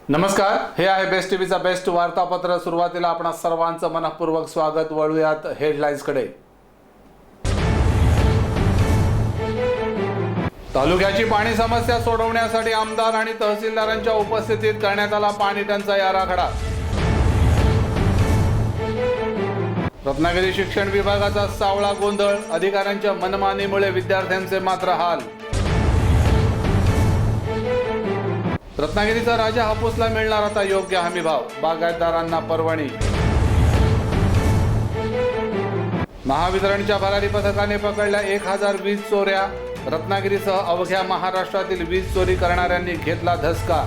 नमस्कार, हे आहे बेस्ट टीव्हीचा बेस्ट वार्तापत्र। सुरुवातीला आपणा सर्वांचं मनपूर्वक स्वागत। वळूयात हेडलाईन्सकडे। तालुक्याची पाणी समस्या सोडवण्यासाठी आमदार आणि तहसीलदारांच्या उपस्थितीत करण्यात आला पाणी टंचाई आराखडा। रत्नागिरी शिक्षण विभागाचा सावळा गोंधळ, अधिकाऱ्यांच्या मनमानीमुळे विद्यार्थ्यांचे मात्र हाल। रत्नागिरीचा राजा हापूसला मिळणार आता योग्य हमीभाव, बागायतदारांना पर्वणी। महावितरणच्या भरारी पथकाने पकडल्या 1000 वीज चोऱ्या। रत्नागिरीसह अवघ्या महाराष्ट्रातील वीज चोरी करणाऱ्यांनी घेतला धसका।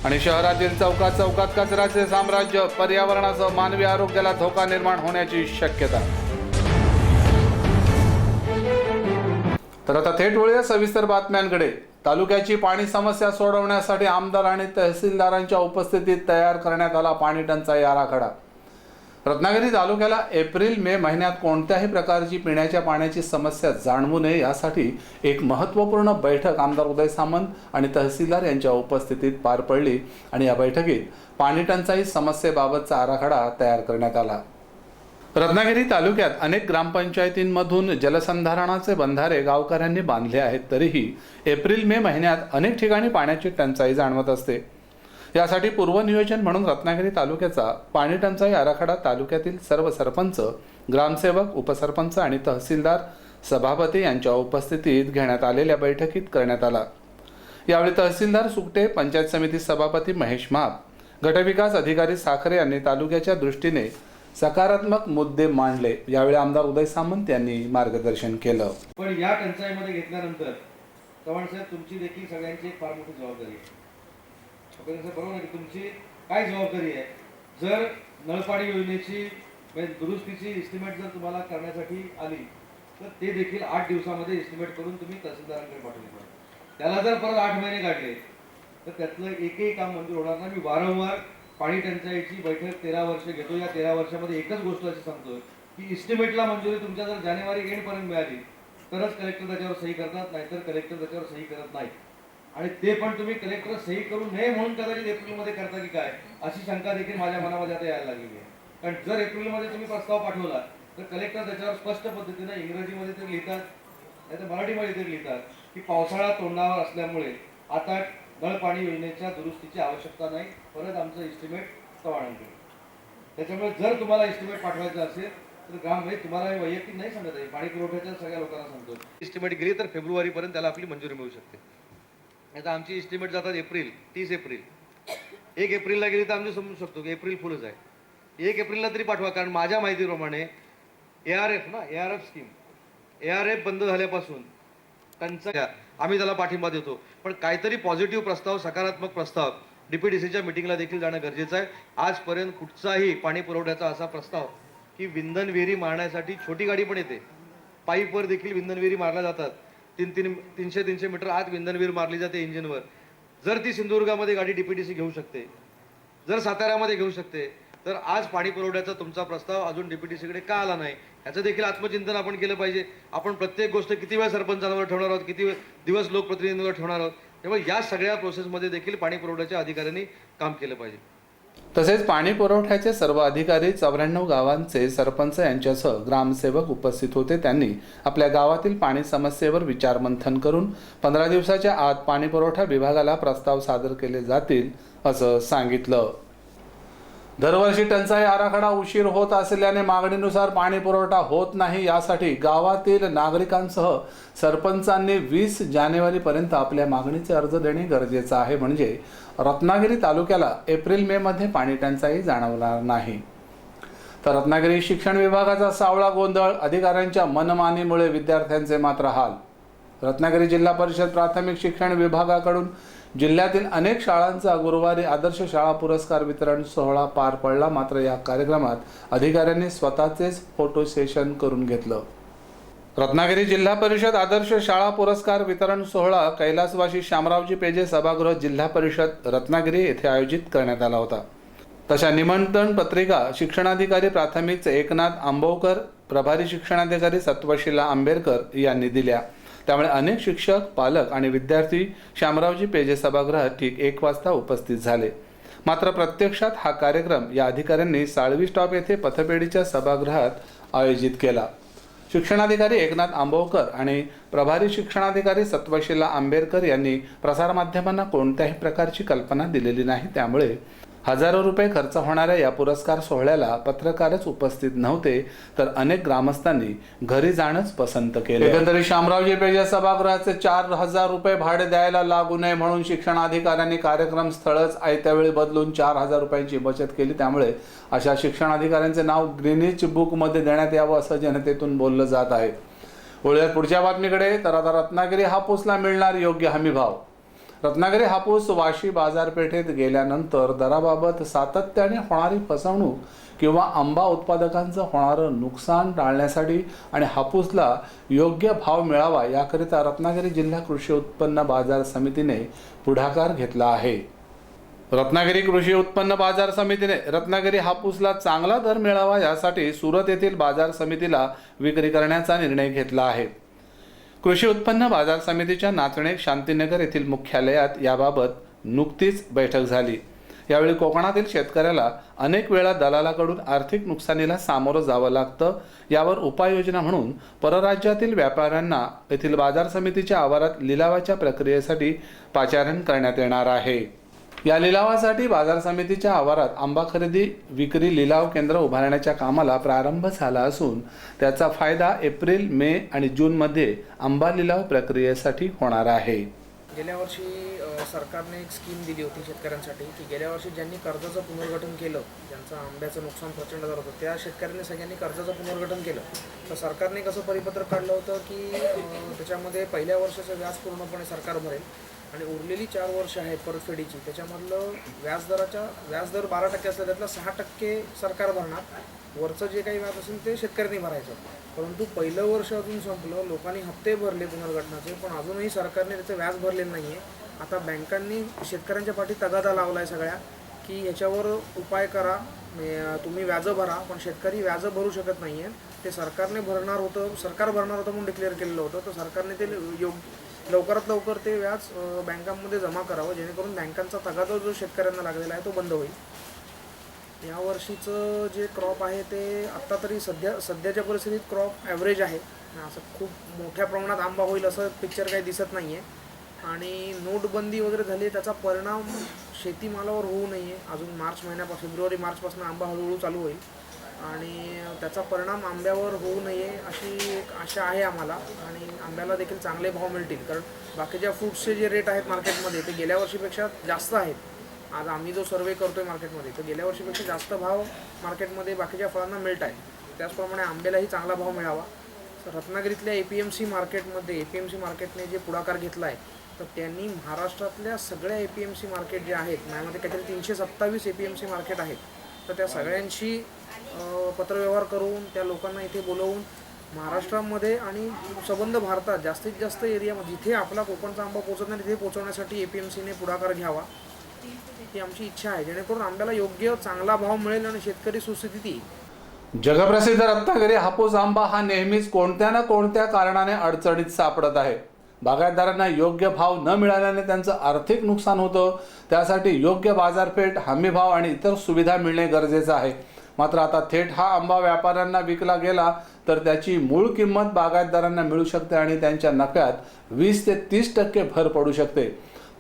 आणि शहरातील चौकात चौकात कचऱ्याचे साम्राज्य, पर्यावरणासह मानवी आरोग्याला धोका निर्माण होण्याची शक्यता। तर आता थेट वळूया सविस्तर बातम्यांकडे। तालुक्याची पाणी समस्या सोडवण्यासाठी आमदार आणि तहसीलदारांच्या उपस्थितीत तयार करण्यात आला पाणी टंचाई आराखडा। रत्नागिरी तालुक्याला एप्रिल मे महिन्यात कोणत्याही प्रकारची पिण्याच्या पाण्याची समस्या जाणवू नये यासाठी एक महत्त्वपूर्ण बैठक आमदार उदय सामंत आणि तहसीलदार यांच्या उपस्थितीत पार पडली आणि या बैठकीत पाणी टंचाई समस्येबाबतचा आराखडा तयार करण्यात आला। रत्नागिरी तालुक्यात अनेक ग्रामपंचायतींमधून जलसंधारणाचे बंधारे गावकऱ्यांनी बांधले आहेत, तरीही एप्रिल मे महिन्यात अनेक ठिकाणी पाण्याची टंचाई जाणवत असते। यासाठी पूर्वनियोजन म्हणून रत्नागिरी तालुक्याचा पाणी टंचाई आराखडा तालुक्यातील सर्व सरपंच, ग्रामसेवक, उपसरपंच आणि तहसीलदार सभापती यांच्या उपस्थितीत घेण्यात आलेल्या बैठकीत करण्यात आला। यावेळी तहसीलदार सुकटे, पंचायत समिती सभापती महेश महाप, गटविकास अधिकारी साखरे यांनी तालुक्याच्या दृष्टीने सकारात्मक मुद्दे मांडले। यावेळी आमदार उदय सामंत यांनी मार्गदर्शन केलं। पण या टंचाईमध्ये घेतल्यानंतर चव्हाण साहेब, तुमची देखील सगळ्यांची फार मोठी जबाबदारी आहे। बरोबर आहे की तुमची काय जबाबदारी आहे? जर नळपाणी योजनेची दुरुस्तीची एस्टिमेट जर तुम्हाला करण्यासाठी आली तर ते देखील 8 दिवसामध्ये एस्टिमेट करून तुम्ही तहसीलदारांकडे पाठवले। त्याला जर परत 8 महिने काढले तर त्यातलं एकही काम मंजूर होणार नाही। मी वारंवार पाणी टंचाईची बैठक 13 वर्ष घेतो। या 13 वर्षामध्ये एकच गोष्ट अशी सांगतो की एस्टिमेटला मंजुरी तुमच्या जर जानेवारी एंड पर्यंत मिळाली तरच कलेक्टर त्याच्यावर सही करतात, नाहीतर कलेक्टर त्याच्यावर सही करत नाही। आणि ते पण तुम्ही कलेक्टर सही करू नये म्हणून कदाचित एप्रिलमध्ये करता की काय, अशी शंका देखील माझ्या मनामध्ये आता यायला लागलेली आहे। कारण जर एप्रिलमध्ये तुम्ही प्रस्ताव पाठवला तर कलेक्टर त्याच्यावर स्पष्ट पद्धतीने इंग्रजीमध्ये तर लिहितात, नाहीतर मराठीमध्ये तरी लिहितात की पावसाळा तोंडावर असल्यामुळे आता नळपाणी योजनेच्या दुरुस्तीची आवश्यकता नाही, परत आमचं एस्टिमेट चव्हाणांकडे। त्याच्यामुळे जर तुम्हाला एस्टिमेट पाठवायचं असेल तर ग्राममध्ये तुम्हाला वैयक्तिक नाही सांगत आहे, पाणी पुरवठ्याच्या सगळ्या लोकांना सांगतो, एस्टिमेट गेली तर फेब्रुवारीपर्यंत त्याला आपली मंजुरी मिळू शकते। आता आमची एस्टिमेट जातात एप्रिल, 30 एप्रिल, 1 एप्रिलला गेली तर आम्ही समजू शकतो की एप्रिल फुलच आहे। 1 एप्रिलला तरी पाठवा, कारण माझ्या माहितीप्रमाणे ARF स्कीम, ARF बंद झाल्यापासून त्यांचा आम्ही त्याला पाठिंबा देतो, पण काहीतरी पॉझिटिव्ह प्रस्ताव, सकारात्मक प्रस्ताव DPDCच्या मीटिंगला देखील जाणं गरजेचं आहे। आजपर्यंत कुठचाही पाणी पुरवठ्याचा असा प्रस्ताव की विंधन विहिरी मारण्यासाठी छोटी गाडी पण येते, पाईपवर देखील विंधन विहिरी मारल्या जातात, 300 मीटर आत विंधन विहीर मारली जाते इंजिनवर। जर ती सिंधुदुर्गामध्ये गाडी DPDC घेऊ शकते, जर साताऱ्यामध्ये घेऊ शकते, तर आज पाणी पुरवठ्याचा तुमचा प्रस्ताव अजून DPDCकडे का आला नाही, याचं देखील आत्मचिंतन आपण केलं पाहिजे। आपण प्रत्येक गोष्ट किती वेळ सरपंचांवर ठेवणार आहोत, किती दिवस लोकप्रतिनिधींवर ठेवणार आहोत, त्यामुळे या सगळ्या प्रोसेसमध्ये देखील पाणी पुरवठ्याच्या अधिकाऱ्यांनी काम केलं पाहिजे। तसेच पाणी पुरवठ्याचे सर्व अधिकारी, 94 गावांचे सरपंच यांच्यासह ग्रामसेवक उपस्थित होते। त्यांनी आपल्या गावातील पाणी समस्येवर विचारमंथन करून 15 दिवसाच्या आत पाणी पुरवठा विभागाला प्रस्ताव सादर केले जातील असं सांगितलं। दरवर्षी टंचाई आराखडा उशीर होत असल्याने मागणीनुसार पाणी पुरवठा होत नाही, यासाठी गावातील नागरिकांसह सरपंचांनी 20 जानेवारीपर्यंत आपल्या मागणीचे अर्ज देणे गरजेचे आहे, म्हणजे रत्नागिरी तालुक्याला एप्रिल मे मध्ये पाणी टंचाई जाणवणार नाही। तर रत्नागिरी शिक्षण विभागाचा सावळा गोंधळ, अधिकाऱ्यांच्या मनमानीमुळे विद्यार्थ्यांचे मात्र हाल। रत्नागिरी जिल्हा परिषद प्राथमिक शिक्षण विभागाकडून जिल्ह्यातील अनेक शाळांचा गुरुवारी आदर्श शाळा पुरस्कार वितरण सोहळा पार पडला, मात्र या कार्यक्रमात अधिकाऱ्यांनी स्वतःचेच फोटो सेशन करून घेतलं। रत्नागिरी जिल्हा परिषद आदर्श शाळा पुरस्कार वितरण सोहळा कैलासवासी शामरावजी पेजे सभागृह जिल्हा परिषद रत्नागिरी येथे आयोजित करण्यात आला होता। तशा निमंत्रण पत्रिका शिक्षणाधिकारी प्राथमिकचे एकनाथ आंबवकर, प्रभारी शिक्षणाधिकारी सत्वशीला आंबेरकर यांनी दिल्या। त्यामुळे अनेक शिक्षक, पालक आणि विद्यार्थी शामरावजी पेजे सभागृहात ठीक 1 वाजता उपस्थित झाले. मात्र प्रत्यक्षात हा कार्यक्रम या अधिकाऱ्यांनी साळवी स्टॉप येथे पथपेढीच्या सभागृहात आयोजित केला. शिक्षणाधिकारी एकनाथ आंबवकर आणि प्रभारी शिक्षणाधिकारी सत्वशीला आंबेरकर यांनी प्रसारमाध्यमांना कोणत्याही प्रकारची कल्पना दिलेली नाही. त्यामुळे हजारो रुपये खर्च होणाऱ्या या पुरस्कार सोहळ्याला पत्रकारच उपस्थित नव्हते, तर अनेक ग्रामस्थांनी घरी जाणंच पसंत केले. एकंदरीत शामरावजी पेजे सभागृहाचे 4,000 रुपये भाडे द्यायला लागू नये म्हणून शिक्षणाधिकाऱ्यांनी कार्यक्रम स्थळच आयत्या वेळी बदलून 4,000 रुपयांची बचत केली. त्यामुळे अशा शिक्षणाधिकाऱ्यांचे नाव ग्रीनिच बुकमध्ये देण्यात यावं असं जनतेतून बोललं जात आहे. वळूयात पुढच्या बातमीकडे. तर आता रत्नागिरी हापूसला मिळणार योग्य हमीभाव. रत्नागिरी हापूस वाशी बाजारपेठेत गेल्यानंतर दराबाबत सातत्याने होणारी फसवणूक किंवा आंबा उत्पादकांचं होणारं नुकसान टाळण्यासाठी आणि हापूसला योग्य भाव मिळावा याकरिता रत्नागिरी जिल्हा कृषी उत्पन्न बाजार समितीने पुढाकार घेतला आहे. रत्नागिरी कृषी उत्पन्न बाजार समितीने रत्नागिरी हापूसला चांगला दर मिळावा यासाठी सुरत येथील बाजार समितीला विक्री करण्याचा निर्णय घेतला आहे. कृषी उत्पन्न बाजार समितीच्या नाचणे शांतीनगर येथील मुख्यालयात याबाबत नुकतीच बैठक झाली. यावेळी कोकणातील शेतकऱ्याला अनेक वेळा दलालाकडून आर्थिक नुकसानीला सामोरं जावं लागतं. यावर उपाययोजना म्हणून परराज्यातील व्यापाऱ्यांना येथील बाजार समितीच्या आवारात लिलावाच्या प्रक्रियेसाठी पाचारण करण्यात येणार आहे. या लिलावासाठी बाजार समितीच्या आवारात आंबा खरेदी विक्री लिलाव केंद्र उभारण्याच्या कामाला प्रारंभ झाला असून त्याचा फायदा एप्रिल, मे आणि जूनमध्ये आंबा लिलाव प्रक्रियेसाठी होणार आहे. गेल्या वर्षी सरकारने एक स्कीम दिली होती शेतकऱ्यांसाठी की गेल्या वर्षी ज्यांनी कर्जाचं पुनर्गठन केलं, ज्यांचं आंब्याचं नुकसान प्रचंड झालं होतं, त्या शेतकऱ्यांनी सगळ्यांनी कर्जाचं पुनर्गठन केलं. तर सरकारने कसं परिपत्रक काढलं होतं की त्याच्यामध्ये पहिल्या वर्षाचं व्याज पूर्णपणे सरकार भरेल आणि उरलेली 4 वर्ष आहेत परतफेडीची, त्याच्यामधलं व्याजदर 12% असलं त्यातलं 6% सरकार भरणार, वरचं जे काही व्याज असेल ते शेतकऱ्यांनी भरायचं. परंतु पहिलं वर्ष अजून संपलं, लोकांनी हप्ते भरले पुनर्गठनाचे, पण अजूनही सरकारने त्याचं व्याज भरलेलं नाही आहे. आता बँकांनी शेतकऱ्यांच्या पाठी तगादा लावला आहे सगळ्या की ह्याच्यावर उपाय करा, तुम्ही व्याजं भरा, पण शेतकरी व्याजं भरू शकत नाही आहे. ते सरकार भरणार होतं म्हणून डिक्लेअर केलेलं होतं, तर सरकारने ते लवकरात लवकर ते व्याज बँकांमध्ये जमा करावं, जेणेकरून बँकांचा तगादा जो शेतकऱ्यांना लागलेला आहे तो बंद होईल. यावर्षीचं जे क्रॉप आहे ते आत्ता तरी सध्याच्या परिस्थितीत क्रॉप ॲव्हरेज आहे. असं खूप मोठ्या प्रमाणात आंबा होईल असं पिक्चर काही दिसत नाही आहे. आणि नोटबंदी वगैरे झाली, त्याचा परिणाम शेतीमालावर होऊ नये. अजून फेब्रुवारी मार्चपासून आंबा हळूहळू चालू होईल आणि त्याचा परिणाम आंब्यावर होऊ नये अशी एक आशा आहे आम्हाला. आणि आंब्याला देखील चांगले भाव मिळतील, कारण बाकीच्या फ्रूट्सचे जे रेट आहेत मार्केटमध्ये ते गेल्या वर्षीपेक्षा जास्त आहेत. आज आम्ही जो सर्वे करतो आहे मार्केटमध्ये, तर गेल्या वर्षीपेक्षा जास्त भाव मार्केटमध्ये बाकीच्या फळांना मिळत आहे. त्याचप्रमाणे आंब्यालाही चांगला भाव मिळावा. तर रत्नागिरीतल्या APMC मार्केटने जे पुढाकार घेतला आहे, तर त्यांनी महाराष्ट्रातल्या सगळ्या APMC मार्केट जे आहेत, माझ्यामध्ये काहीतरी 327 APMC मार्केट आहेत, तर त्या सगळ्यांशी पत्रव्यवहार करून त्या लोकांना इथे बोलवून महाराष्ट्रामध्ये आणि संबंध भारतात जास्तीत जास्त एरियामध्ये जिथे आपला कोकणचा आंबा पोहोचत नाही तिथे पोहोचवण्यासाठी APMCने पुढाकार घ्यावा ही आमची इच्छा आहे, जेणेकरून आंब्याला योग्य चांगला भाव मिळेल आणि शेतकरी सुस्थितीत येईल. जगप्रसिद्ध रत्नागिरी हापूस आंबा हा नेहमीच कोणत्या ना कोणत्या कारणाने अडचणीत सापडत आहे. बागायतदारांना योग्य भाव न मिळाल्याने त्यांचं आर्थिक नुकसान होतं. त्यासाठी योग्य बाजारपेठ, हमीभाव आणि इतर सुविधा मिळणे गरजेचं आहे. मात्र आता थेट हा आंबा व्यापाऱ्यांना विकला गेला तर त्याची मूळ किंमत बागायतदारांना मिळू शकते आणि त्यांच्या नफ्यात 20 ते 30% भर पडू शकते.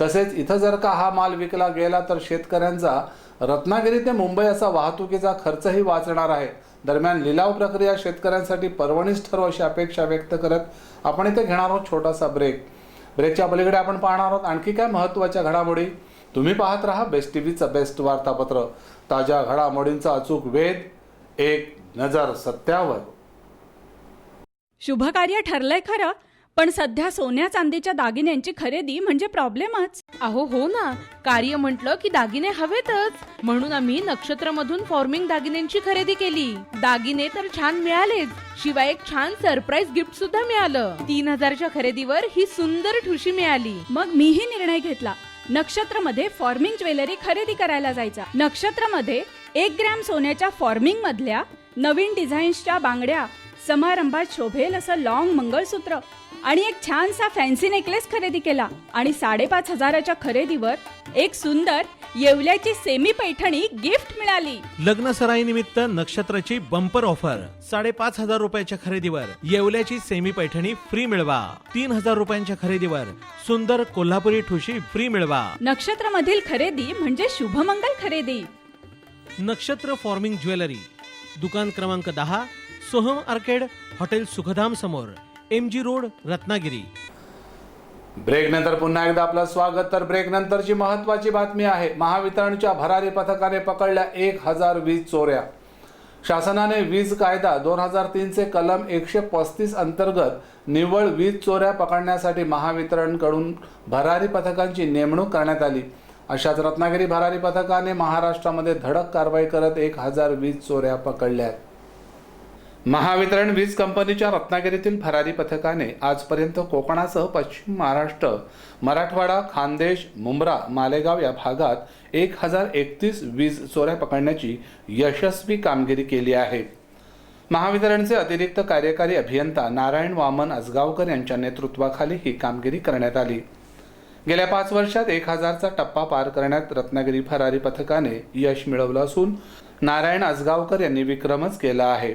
तसेच इथं जर का हा माल विकला गेला तर शेतकऱ्यांचा रत्नागिरी ते मुंबई असा वाहतुकीचा खर्चही वाचणार आहे. दरम्यान लिलाव प्रक्रिया शेतकऱ्यांसाठी पर्वणीच ठरो अशी अपेक्षा व्यक्त करत आपण इथे घेणार आहोत छोटासा ब्रेकच्या पलीकडे आपण पाहणार आहोत आणखी काय महत्त्वाच्या घडामोडी. तुम्ही पाहत राहा बेस्ट टीव्हीचं बेस्ट वार्तापत्र. ताज्या घडामोडींचा अचूक वेध, एक नजर सत्यावर. शुभकार्य ठरलंय खरं, पण सध्या सोन्या चांदीच्या दागिन्यांची खरेदी म्हणजे प्रॉब्लेमच. अहो हो ना, कार्य म्हटलं की दागिने हवेतच, म्हणून आम्ही नक्षत्रमधून फॉर्मिंग दागिन्यांची खरेदी केली. दागिने तर छान मिळालेच, शिवाय एक छान सरप्राईज गिफ्ट सुद्धा मिळालं. 3000च्या खरेदीवर ही सुंदर ठुशी मिळाली. मग मीही निर्णय घेतला, नक्षत्रमध्ये फॉर्मिंग ज्वेलरी खरेदी करायला जायचा. नक्षत्रमध्ये 1 ग्रॅम सोन्याच्या फॉर्मिंग मधल्या नवीन डिझाईन्सच्या बांगड्या, समारंभात शोभेल असं लॉंग मंगळसूत्र आणि एक छानसा फॅन्सी नेकलेस खरेदी केला आणि 5,500च्या खरेदीवर एक सुंदर येवल्याची सेमी पैठणी गिफ्ट मिळाली. लग्न सराईनिमित्त नक्षत्राची बंपर ऑफर 5,500 रुपयाच्या खरेदीवर येवल्याची सेमी पैठणी फ्री मिळवा. 3,000 रुपयांच्या खरेदीवर सुंदर कोल्हापुरी ठुशी फ्री मिळवा. नक्षत्रमधील खरेदी म्हणजे शुभमंगल खरेदी. नक्षत्र फॉर्मिंग ज्वेलरी, दुकान क्रमांक 10, सोहम आर्केड, हॉटेल सुखधाम समोर, MG रोड, रत्नागिरी. ब्रेक नंतर पुन्हा एकदा आपलं स्वागत. तर ब्रेक नंतरची महत्त्वाची बातमी आहे. महावितरणच्या भरारी पथकाने पकडल्या 1,000 वीज चोऱ्या. शासनाने वीज कायदा 2003 चे कलम 135 अंतर्गत निव्वळ वीज चोऱ्या पकडण्यासाठी महावितरणकडून भरारी पथकांची नेमणूक करण्यात आली. अशाच रत्नागिरी भरारी पथकाने महाराष्ट्रामध्ये धडक कारवाई करत 1,000 वीज चोऱ्या पकडल्या. महावितरण वीज कंपनीच्या रत्नागिरीतील भरारी पथकाने आजपर्यंत कोकणासह पश्चिम महाराष्ट्र, मराठवाडा, खानदेश, मुंब्रा, मालेगाव या भागात 1,031 वीज चोऱ्या पकडण्याची यशस्वी कामगिरी केली आहे. महावितरणचे अतिरिक्त कार्यकारी अभियंता नारायण वामन आजगावकर यांच्या नेतृत्वाखाली ही कामगिरी करण्यात आली. गेल्या 5 वर्षात 1,000चा टप्पा पार करण्यात रत्नागिरी भरारी पथकाने यश मिळवलं असून नारायण आजगावकर यांनी विक्रमच केला आहे.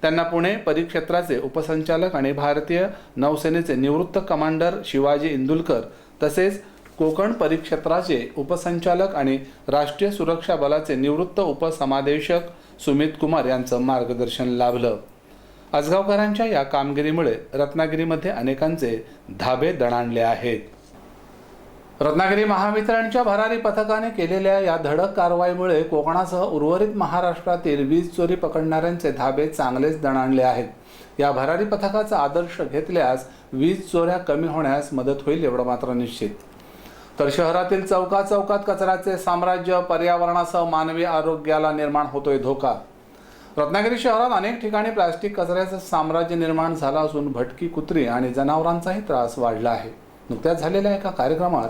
त्यांना पुणे परिक्षेत्राचे उपसंचालक आणि भारतीय नौसेनेचे निवृत्त कमांडर शिवाजी इंदुलकर तसेच कोकण परिक्षेत्राचे उपसंचालक आणि राष्ट्रीय सुरक्षा बलाचे निवृत्त उपसमादेशक सुमित कुमार यांचं मार्गदर्शन लाभलं. आजगावकरांच्या या कामगिरीमुळे रत्नागिरीमध्ये अनेकांचे धाबे दणाणले आहेत. रत्नागिरी महावितरणच्या भरारी पथकाने केलेल्या या धडक कारवाईमुळे कोकणासह उर्वरित महाराष्ट्रातील वीज चोरी पकडणाऱ्यांचे धाबे चांगलेच दणाणले आहेत. या भरारी पथकाचा आदर्श घेतल्यास वीज चोऱ्या कमी होण्यास मदत होईल एवढं मात्र निश्चित. तर शहरातील चौकाचौकात कचऱ्याचे साम्राज्य, पर्यावरणासह मानवी आरोग्याला निर्माण होतोय धोका. रत्नागिरी शहरात अनेक ठिकाणी प्लास्टिक कचऱ्याचं साम्राज्य निर्माण झालं असून भटकी कुत्री आणि जनावरांचाही त्रास वाढला आहे. नुकत्याच झालेल्या एका कार्यक्रमात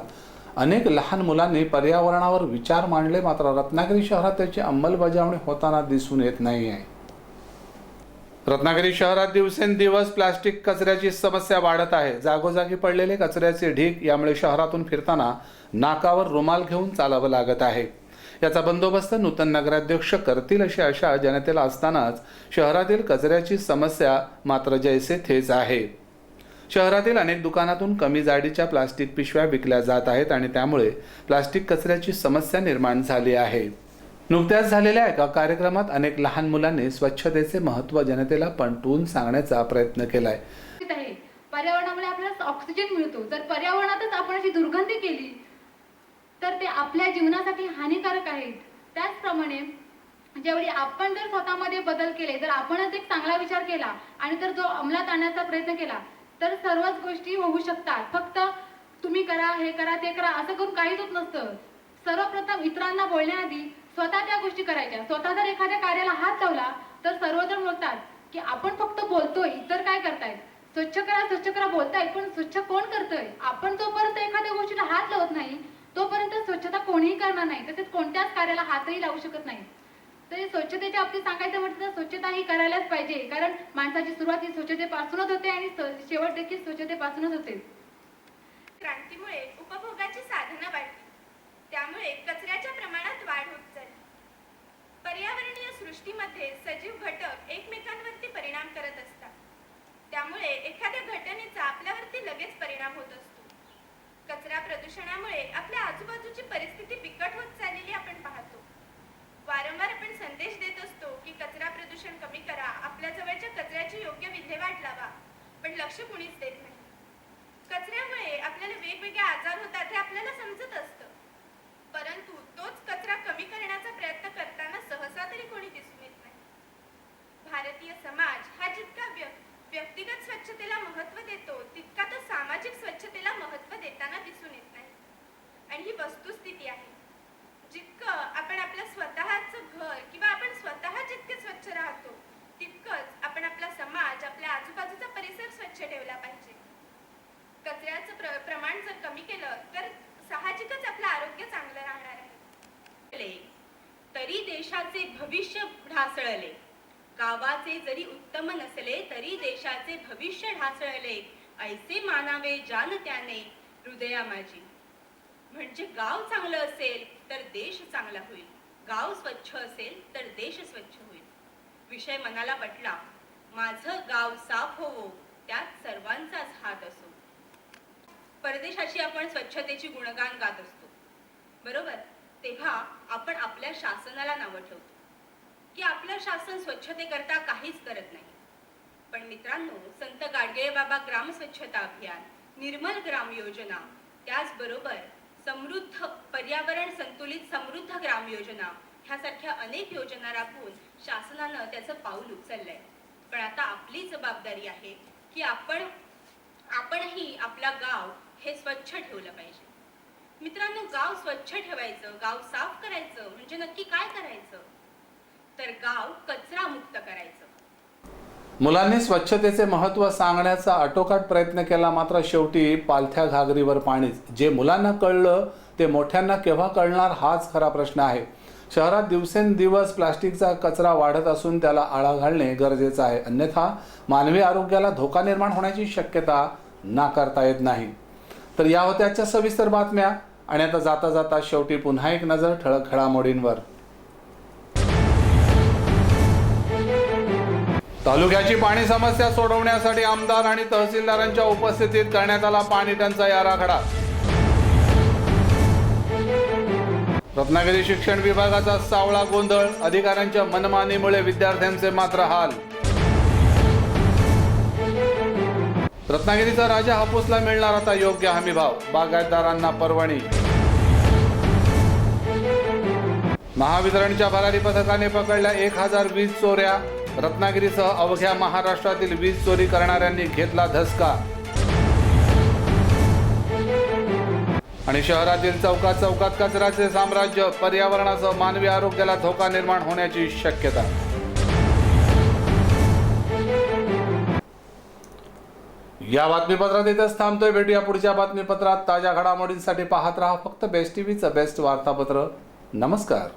अनेक लहान मुलांनी पर्यावरणावर विचार मांडले, मात्र रत्नागिरी शहरात त्याची अंमलबजावणी होताना दिसून येत नाही आहे. रत्नागिरी शहरात दिवसेंदिवस प्लास्टिक कचऱ्याची समस्या वाढत आहे. जागोजागी पडलेले कचऱ्याचे ढीग, यामुळे शहरातून फिरताना नाकावर रुमाल घेऊन चालावं लागत आहे. याचा बंदोबस्त नूतन नगराध्यक्ष करतील अशी आशा जनतेला असतानाच शहरातील कचऱ्याची समस्या मात्र जैसे थेच आहे. शहरातील अनेक दुकानातून कमी जाडीच्या प्लास्टिक पिशव्या विकल्या जात आहेत आणि त्यामुळे प्लास्टिक कचऱ्याची समस्या निर्माण झाली आहे. नुकत्याच झालेल्या एका कार्यक्रमात अनेक लहान मुलांनी स्वच्छतेचे महत्त्व जनतेला पटवून सांगण्याचा प्रयत्न केलाय. पर्यावरणामुळे आपल्याला ऑक्सिजन मिळतो. जर पर्यावरणातच आपण अशी दुर्गंधी केली तर ते आपल्या जीवनासाठी हानिकारक आहेत. त्याचप्रमाणे जेवढी आपण जर स्वतःमध्ये बदल केले, जर आपणच एक चांगला विचार केला आणि जर जो अंमलात आणण्याचा प्रयत्न केला तर सर्वच गोष्टी होऊ शकतात. फक्त तुम्ही करा, हे करा, ते करा असं करून काहीच होत नसतं. सर्वप्रथम इतरांना बोलण्याआधी स्वतः त्या गोष्टी करायच्या. स्वतः जर एखाद्या कार्याला हात लावला तर सर्वजण बोलतात की आपण फक्त बोलतोय, इतर काय करतायत. स्वच्छ करा बोलताय, पण स्वच्छ कोण करतोय. आपण जोपर्यंत एखाद्या गोष्टीला हात लावत नाही तोपर्यंत स्वच्छता कोणीही करणार नाही, तसेच कोणत्याच कार्याला हातही लावू शकत नाही. तर स्वच्छतेच्या बाबतीत सांगायचं म्हटलं तर स्वच्छता ही करायलाच पाहिजे, कारण माणसाची सुरुवात ही स्वच्छतेपासूनच होते आणि शेवट देखील स्वच्छतेपासूनच होते. क्रांतीमुळे उपभोगाची साधनं वाढली, त्यामुळे कचऱ्याच्या प्रमाणात वाढ होत चालली. पर्यावरणीय सृष्टीमध्ये सजीव घटक एकमेकांवरती परिणाम करत असतात, त्यामुळे एखाद्या घटनेचा आपल्यावरती लगेच परिणाम होत असतो. कचरा प्रदूषणामुळे आपल्या आजूबाजूची परिस्थिती बिकट होत चाललेली आपण पाहतो. वारंवार आपण संदेश देत असतो की कचरा प्रदूषण कमी करा, आपल्या जवळच्या कचऱ्याची योग्य विल्हेवाट लावा, पण लक्ष कुणीच देत नाही. कचऱ्यामुळे आपल्याला वेगवेगळे आजार होतात हे आपल्याला समजत असतं, परंतु तोच कचरा कमी करण्याचा प्रयत्न करताना सहसा तरी कोणी दिसून येत नाही. भारतीय समाज हा जितका व्यक्तिगत स्वच्छतेला महत्त्व देतो तितका तो सामाजिक स्वच्छतेला महत्त्व देताना दिसून येत नाही. आणि ही वस्तुस्थिती आहे. जितकं आपण आपलं स्वतःचं घर किंवा आपण स्वतः जितके स्वच्छ राहतो तितकंच आपण आपला समाज, आपल्या आजूबाजूचा परिसर स्वच्छ ठेवला पाहिजे. कचऱ्याचं प्रमाण जर कमी केलं तर साहजिकच आपलं आरोग्य चांगलं राहणार आहे. तरी देशाचे भविष्य ढासळले. गावाचे जरी उत्तम नसले तरी देशाचे भविष्य ढासळले, ऐसे मानावे जान त्याने हृदया माझी. म्हणजे गाव चांगलं असेल तर देश चांगला होईल, गाव स्वच्छ असेल तर देश स्वच्छ होईल. विषय मनाला पटला. माझं गाव साफ होवो त्यात सर्वांचाच हात असो. परदेशाची आपण स्वच्छतेची गुणगान गात असतो, बरोबर? तेव्हा आपण आपल्या शासनाला नावं ठेवतो की आपलं शासन स्वच्छतेकरता काहीच करत नाही. पण मित्रांनो, संत गाडगेबाबा ग्राम स्वच्छता अभियान, निर्मल ग्राम योजना, त्याचबरोबर समृद्ध पर्यावरण संतुलित समृद्ध ग्राम योजना ह्यासारख्या अनेक योजना राबवून शासनानं त्याचं पाऊल उचललंय. पण आता आपली जबाबदारी आहे की आपणही आपला गाव हे स्वच्छ ठेवलं पाहिजे. मित्रांनो, गाव स्वच्छ ठेवायचं, गाव साफ करायचं म्हणजे नक्की काय करायचं? तर गाव कचरा मुक्त करायचं. मुलांनी स्वच्छतेचे महत्त्व सांगण्याचा आटोकाट प्रयत्न केला, मात्र शेवटी पालथ्या घागरीवर पाणीच. जे मुलांना कळलं ते मोठ्यांना केव्हा कळणार हाच खरा प्रश्न आहे. शहरात दिवसेंदिवस प्लास्टिकचा कचरा वाढत असून त्याला आळा घालणे गरजेचं आहे, अन्यथा मानवी आरोग्याला धोका निर्माण होण्याची शक्यता नाकारता येत नाही. तर या होत्या आजच्या सविस्तर बातम्या. आणि आता जाता जाता शेवटी पुन्हा एक नजर ठळक घडामोडींवर. तालुक्याची पाणी समस्या सोडवण्यासाठी आमदार आणि तहसीलदारांच्या उपस्थितीत करण्यात आला पाणी टंचाई आराखडा. रत्नागिरी शिक्षण विभागाचा सावळा गोंधळ, अधिकाऱ्यांच्या मनमानीमुळे विद्यार्थ्यांचे मात्र हाल. रत्नागिरीचा राजा हापूसला मिळणार आता योग्य हमीभाव, बागायतदारांना पर्वणी. महावितरणच्या भरारी पथकाने पकडल्या 1000 वीज चोऱ्या. रत्नागिरीसह अवघ्या महाराष्ट्रातील वीज चोरी करणाऱ्यांनी घेतला धसका. आणि शहरातील चौकात चौकात कचऱ्याचे साम्राज्य, पर्यावरणासह मानवी आरोग्याला धोका निर्माण होण्याची शक्यता. या बातमीपत्रात इथेच थांबतोय. भेटूया पुढच्या बातमीपत्रात. ताज्या घडामोडींसाठी पाहत राहा फक्त बेस्ट टीव्हीचं बेस्ट वार्तापत्र. नमस्कार.